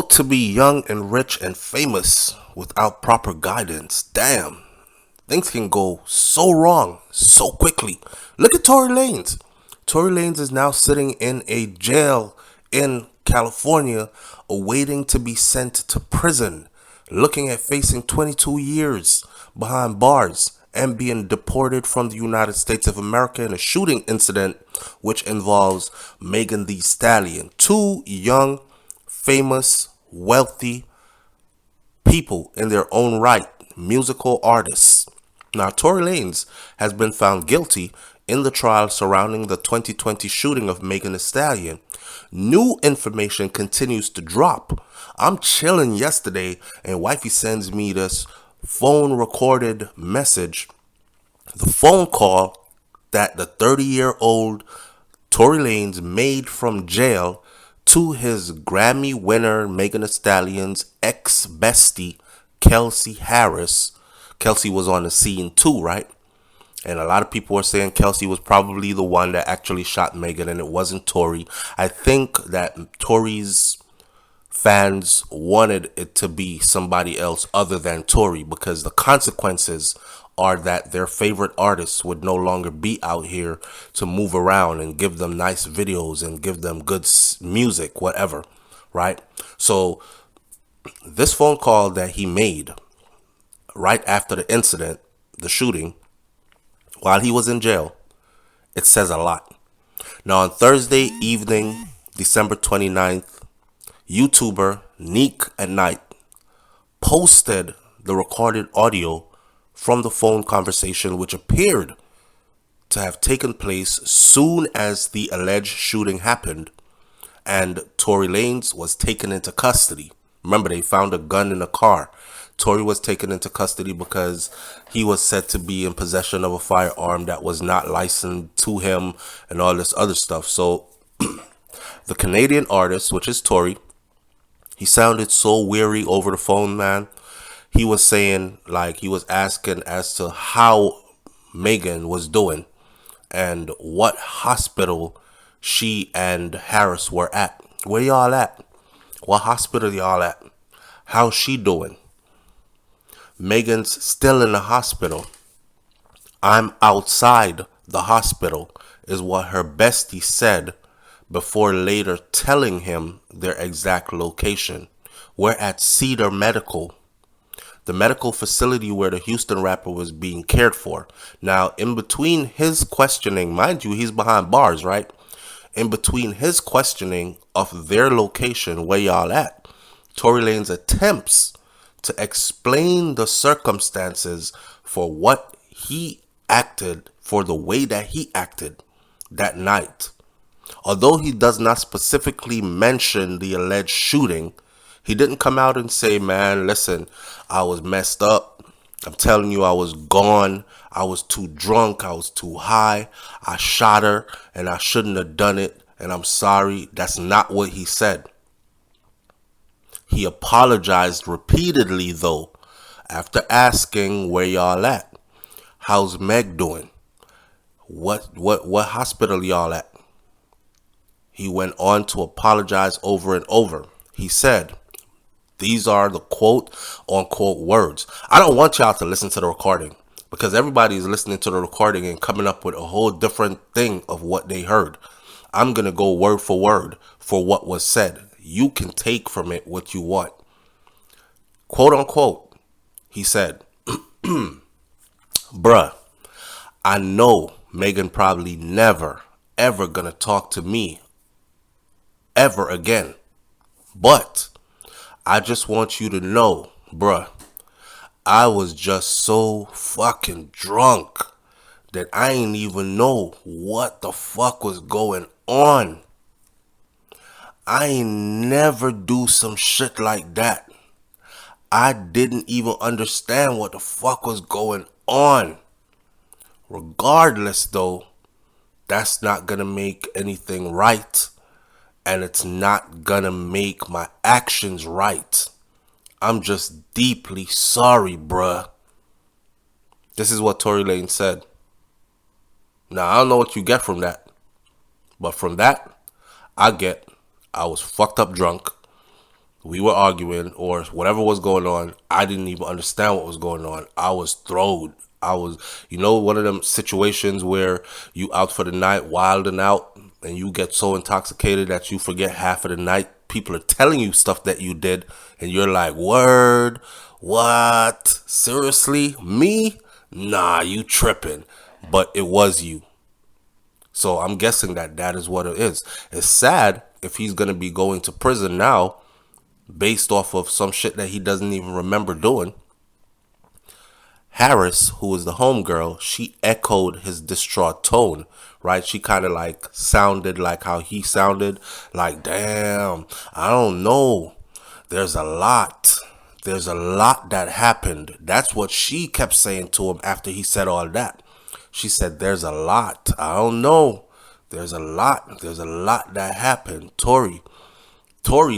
To be young and rich and famous without proper guidance. Damn. Things can go so wrong so quickly. Look at Tory Lanez. Tory Lanez is now sitting in a jail in California awaiting to be sent to prison, looking at facing 22 years behind bars and being deported from the United States of America in a shooting incident which involves Megan Thee Stallion. Two young, famous, wealthy people in their own right, musical artists. Now, Tory Lanez has been found guilty in the trial surrounding the 2020 shooting of Megan Thee Stallion. New information continues to drop. I'm chilling yesterday and wifey sends me this phone recorded message. The phone call that the 30-year-old Tory Lanez made from jail to his Grammy winner Megan Thee Stallion's ex-bestie Kelsey Harris. Kelsey was on the scene too, right? And a lot of people were saying Kelsey was probably the one that actually shot Megan and it wasn't Tory. I think that Tory's fans wanted it to be somebody else other than Tory because the consequences are that their favorite artists would no longer be out here to move around and give them nice videos and give them good music, whatever, right? So this phone call that he made right after the incident, the shooting, while he was in jail, it says a lot. Now, on Thursday evening, December 29th, YouTuber Neek at Night posted the recorded audio from the phone conversation, which appeared to have taken place soon as the alleged shooting happened, and Tory Lanez was taken into custody. Remember, they found a gun in a car. Tory was taken into custody because he was said to be in possession of a firearm that was not licensed to him and all this other stuff. So the Canadian artist, which is Tory, he sounded so weary over the phone, man. He was saying, like, he was asking as to how Megan was doing and what hospital she and Harris were at. Where y'all at? What hospital y'all at? How's she doing? Megan's still in the hospital. I'm outside the hospital, is what her bestie said before later telling him their exact location. We're at Cedar Medical, the medical facility where the Houston rapper was being cared for. Now, in between his questioning, mind you, he's behind bars, right? In between his questioning of their location, where y'all at, Tory Lanez attempts to explain the circumstances for what he acted, for the way that he acted that night. Although he does not specifically mention the alleged shooting, he didn't come out and say, man, listen, I was messed up. I'm telling you, I was gone. I was too drunk. I was too high. I shot her and I shouldn't have done it. And I'm sorry. That's not what he said. He apologized repeatedly, though, after asking where y'all at. How's Meg doing? What hospital y'all at? He went on to apologize over and over. He said, these are the quote unquote words. I don't want y'all to listen to the recording because everybody's listening to the recording and coming up with a whole different thing of what they heard. I'm going to go word for word for what was said. You can take from it what you want. Quote unquote, he said, bruh, I know Megan probably never, ever gonna talk to me ever again. But I just want you to know, bruh, I was just so fucking drunk that I ain't even know what the fuck was going on. I ain't never do some shit like that. I didn't even understand what the fuck was going on. Regardless, though, that's not gonna make anything right. And it's not gonna make my actions right. I'm just deeply sorry, bruh. This is what Tory Lanez said. Now, I don't know what you get from that. But from that, I was fucked up drunk. We were arguing or whatever was going on. I didn't even understand what was going on. I was throwed. I was, one of them situations where you out for the night, wilding out, and you get so intoxicated that you forget half of the night. People are telling you stuff that you did, and you're like, word, what? Seriously? Me? Nah, you tripping. But it was you. So I'm guessing that that is what it is. It's sad if he's going to be going to prison now based off of some shit that he doesn't even remember doing. Harris, who was the homegirl, she echoed his distraught tone, right? She kind of like sounded like how he sounded, like, damn, I don't know. There's a lot. There's a lot that happened. That's what she kept saying to him after he said all that. She said, there's a lot. I don't know. There's a lot. There's a lot that happened. Tory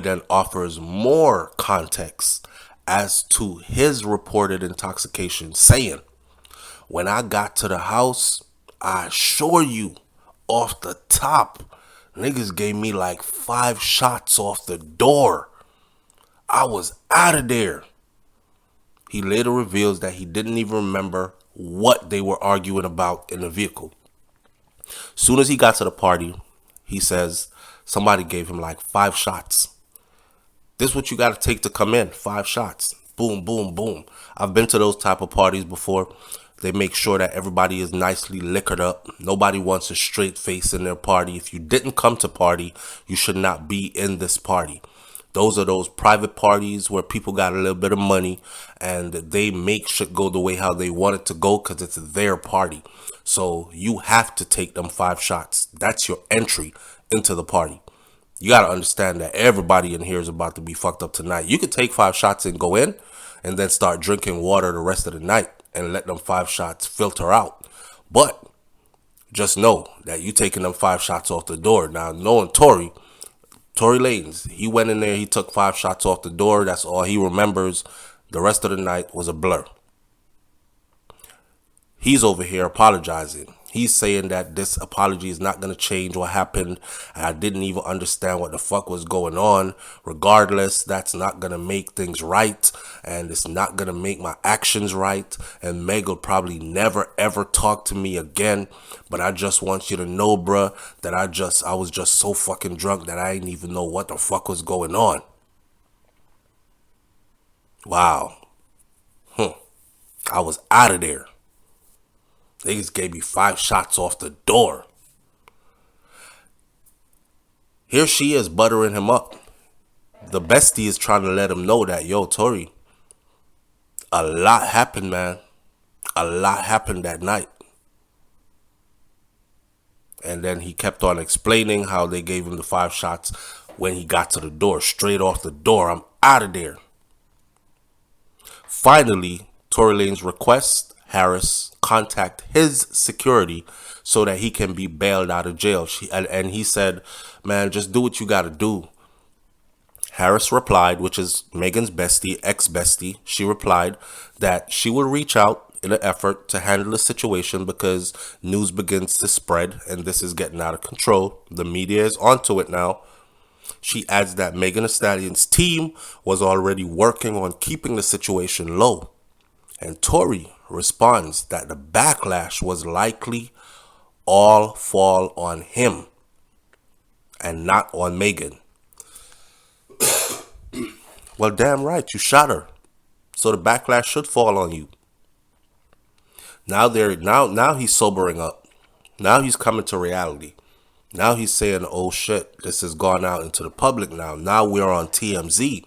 then offers more context as to his reported intoxication, saying, when I got to the house, I assure you, off the top, niggas gave me like 5 shots off the door. I was out of there. He later reveals that he didn't even remember what they were arguing about in the vehicle. Soon as he got to the party, he says somebody gave him like 5 shots. This is what you got to take to come in. 5 shots. Boom, boom, boom. I've been to those type of parties before. They make sure that everybody is nicely liquored up. Nobody wants a straight face in their party. If you didn't come to party, you should not be in this party. Those are those private parties where people got a little bit of money and they make shit go the way how they want it to go because it's their party. So you have to take them 5 shots. That's your entry into the party. You got to understand that everybody in here is about to be fucked up tonight. You could take 5 shots and go in and then start drinking water the rest of the night and let them 5 shots filter out. But just know that you taking them 5 shots off the door. Now, knowing Tory Lanez, he went in there, he took 5 shots off the door. That's all he remembers. The rest of the night was a blur. He's over here apologizing. He's saying that this apology is not going to change what happened. And I didn't even understand what the fuck was going on. Regardless, that's not going to make things right. And it's not going to make my actions right. And Meg will probably never, ever talk to me again. But I just want you to know, bruh, that I was just so fucking drunk that I didn't even know what the fuck was going on. Wow. I was out of there. Niggas gave me 5 shots off the door. Here she is buttering him up. The bestie is trying to let him know that, yo, Tory, a lot happened, man. A lot happened that night. And then he kept on explaining how they gave him the 5 shots when he got to the door. Straight off the door, I'm out of there. Finally, Tory Lanez requests Harris contact his security so that he can be bailed out of jail. And he said, man, just do what you got to do. Harris replied, which is Megan's bestie, ex-bestie. She replied that she would reach out in an effort to handle the situation because news begins to spread and this is getting out of control. The media is onto it now. She adds that Megan Thee Stallion's team was already working on keeping the situation low. And Tory responds that the backlash was likely all fall on him and not on Megan. Well, damn right, you shot her. So the backlash should fall on you. Now he's sobering up. Now he's coming to reality. Now he's saying, oh shit, this has gone out into the public now. Now we're on TMZ.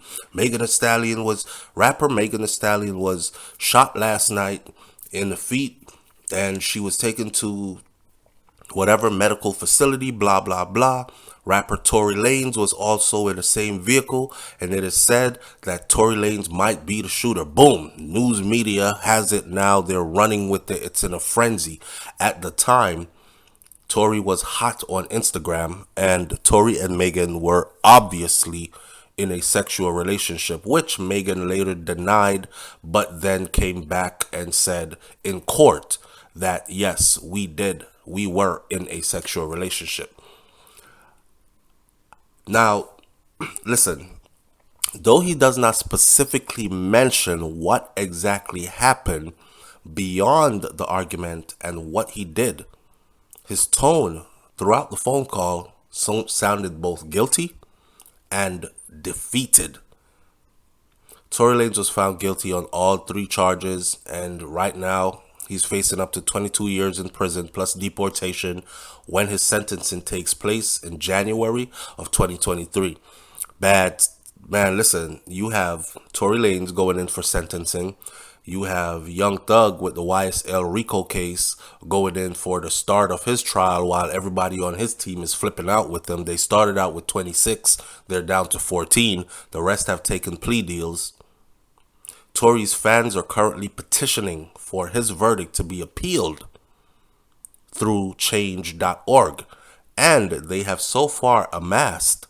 Rapper Megan Thee Stallion was shot last night in the feet and she was taken to whatever medical facility, blah, blah, blah. Rapper Tory Lanez was also in the same vehicle, and it is said that Tory Lanez might be the shooter. Boom. News media has it now. They're running with it. It's in a frenzy. At the time, Tory was hot on Instagram, and Tory and Megan were obviously in a sexual relationship, which Megan later denied, but then came back and said in court that, yes, we were in a sexual relationship. Now, listen, Though he does not specifically mention what exactly happened beyond the argument and what he did, his tone throughout the phone call sounded both guilty and defeated. Tory Lanez was found guilty on all 3 charges, and right now he's facing up to 22 years in prison plus deportation when his sentencing takes place in January of 2023. Bad man, listen, you have Tory Lanez going in for sentencing. You have Young Thug with the YSL Rico case going in for the start of his trial while everybody on his team is flipping out with him. They started out with 26, they're down to 14. The rest have taken plea deals. Tory's fans are currently petitioning for his verdict to be appealed through change.org, and they have so far amassed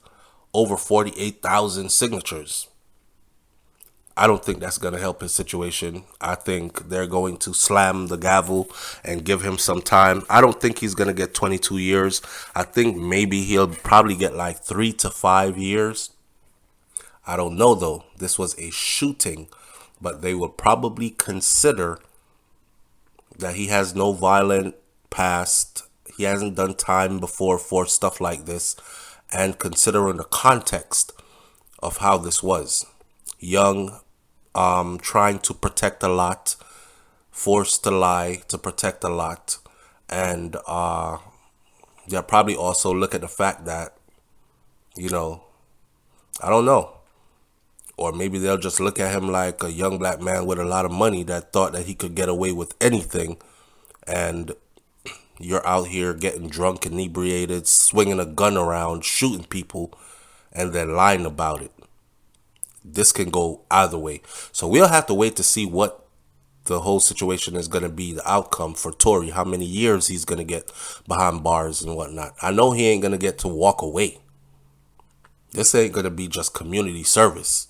over 48,000 signatures. I don't think that's going to help his situation. I think they're going to slam the gavel and give him some time. I don't think he's going to get 22 years. I think maybe he'll probably get like 3 to 5 years. I don't know though. This was a shooting, but they will probably consider that he has no violent past. He hasn't done time before for stuff like this. And considering the context of how this was. Young, trying to protect a lot, forced to lie to protect a lot. And they'll probably also look at the fact that, I don't know. Or maybe they'll just look at him like a young black man with a lot of money that thought that he could get away with anything. And you're out here getting drunk, inebriated, swinging a gun around, shooting people, and then lying about it. This can go either way. So we'll have to wait to see what the whole situation is going to be, the outcome for Tory, how many years he's going to get behind bars and whatnot. I know he ain't going to get to walk away. This ain't going to be just community service.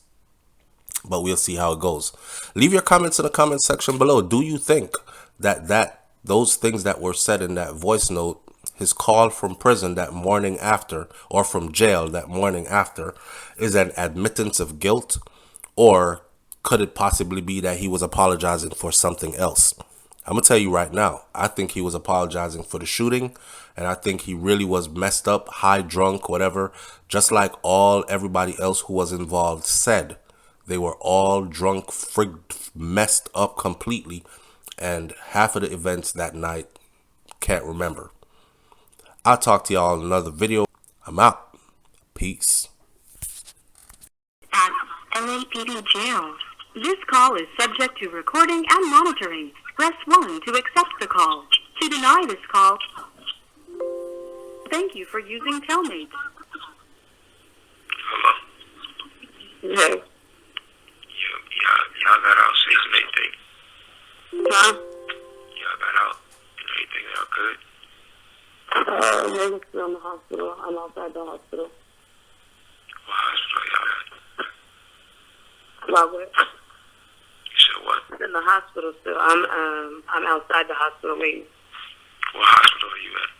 But we'll see how it goes. Leave your comments in the comment section below. Do you think that those things that were said in that voice note, his call from prison that morning after, or from jail that morning after, is an admittance of guilt? Or could it possibly be that he was apologizing for something else? I'm going to tell you right now, I think he was apologizing for the shooting, and I think he really was messed up, high, drunk, whatever, just like everybody else who was involved said. They were all drunk, frigged, messed up completely, and half of the events that night can't remember. I'll talk to y'all in another video. I'm out. Peace. At LAPD jail. This call is subject to recording and monitoring. Press 1 to accept the call. To deny this call, thank you for using Telmate. Hello? Hey. Y'all got out safe and everything? Huh? Y'all got out and everything? Y'all good? Megan's still in the hospital. I'm outside the hospital. What hospital y'all at? About what? You said what? I'm in the hospital still. I'm outside the hospital waiting. What hospital are you at?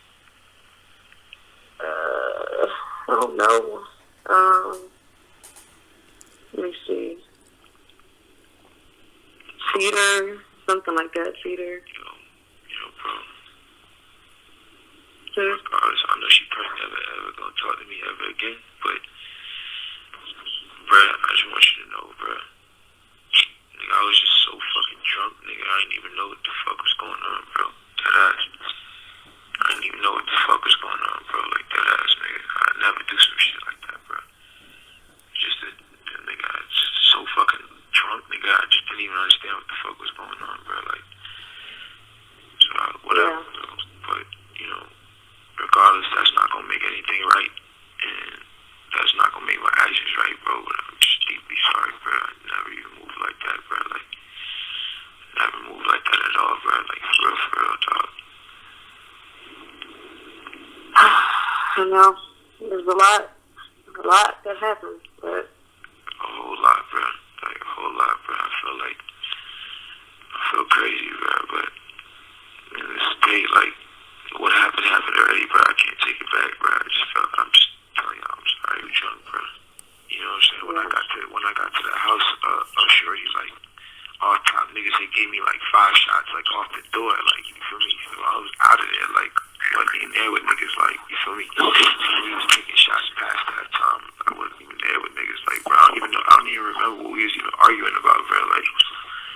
I don't know. Let me see. Cedar, something like that. Cedar. Bro. Hmm? Regardless, I know she probably never ever gonna talk to me ever again, but, bruh, I just want you to know, bruh. Nigga, I was just so fucking drunk, nigga. I didn't even know what the fuck was going on, bro. Deadass. I didn't even know what the fuck was going on, bro. Like, deadass, nigga. I'd never do some shit like that, bro. Just that, nigga, I was just so fucking drunk, nigga. I just didn't even understand what the fuck was going on, bro. Like, so, whatever, Yeah. bro. But, regardless, that's not gonna make anything right. And that's not gonna make my actions right, bro. But I'm just deeply sorry, bro. I never even moved like that, bro. Like, never moved like that at all, bro. Like, for real, dog. I know. There's a lot that happened, but A whole lot, bro. Like, a whole lot, bro. I feel crazy, bro. But in this state, like, what happened already, bro. I can't take it back, bro. I'm just telling y'all, I'm sorry, I'm drunk, bro. You know what I'm saying? When I shots, like, off the door, like, you feel me? So I was out of there, like, wasn't even there with niggas, like, you feel me? So we was taking shots past that time. I wasn't even there with niggas, like, bro, I don't even remember what we was even arguing about, bro, like,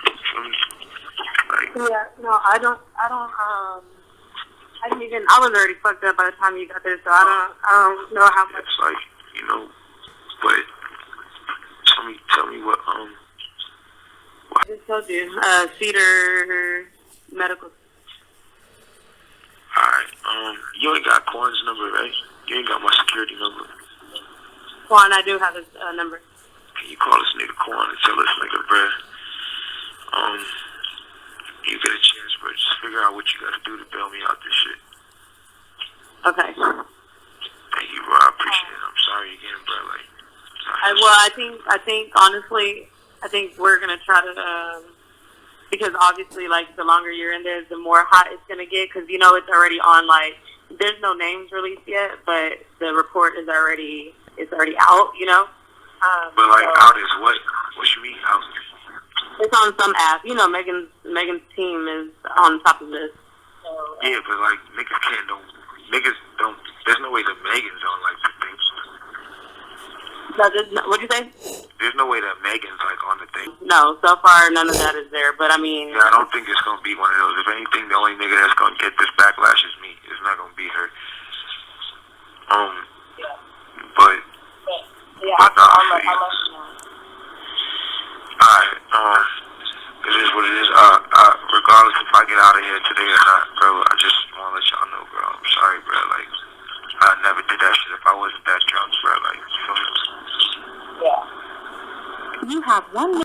you feel me? Like, Yeah, no, I didn't even, I was already fucked up by the time you got there, so I don't know how much. it's like, you know, but tell me what, I just told you, Cedar Medical. alright, you ain't got Quan's number, right? You ain't got my security number. Juan, I do have his number. Can you call this nigga Quan and tell this nigga, bruh, you get a chance, bro, just figure out what you gotta do to bail me out this shit. Okay. Thank you, bro, I appreciate it. I'm sorry again, bro, like, I think honestly, I think we're gonna try to, because obviously, like, the longer you're in there, the more hot it's gonna get, because, you know, it's already on, like, there's no names released yet, but the report is already out, you know? but, like, so out is what? What you mean, out? it's on some app. You know, Megan's team is on top of this. So, Yeah, but, like, niggas don't, there's no way that Megan's on, like, the thing. what'd you say? There's no way that Megan's, like, on the thing. No, so far none of that is there, but I mean... Yeah, I don't think it's gonna be one of those. If anything, the only nigga that's gonna get this backlash is me. It's not gonna be her. But... Yeah, but I'll let you know. Alright, it is what it is. Regardless if I get out of here today or not, bro, I just wanna let y'all know, bro. I'm sorry, bro. Like, I never did that shit if I wasn't that drunk, bro. Like, you feel me? You have 1 minute.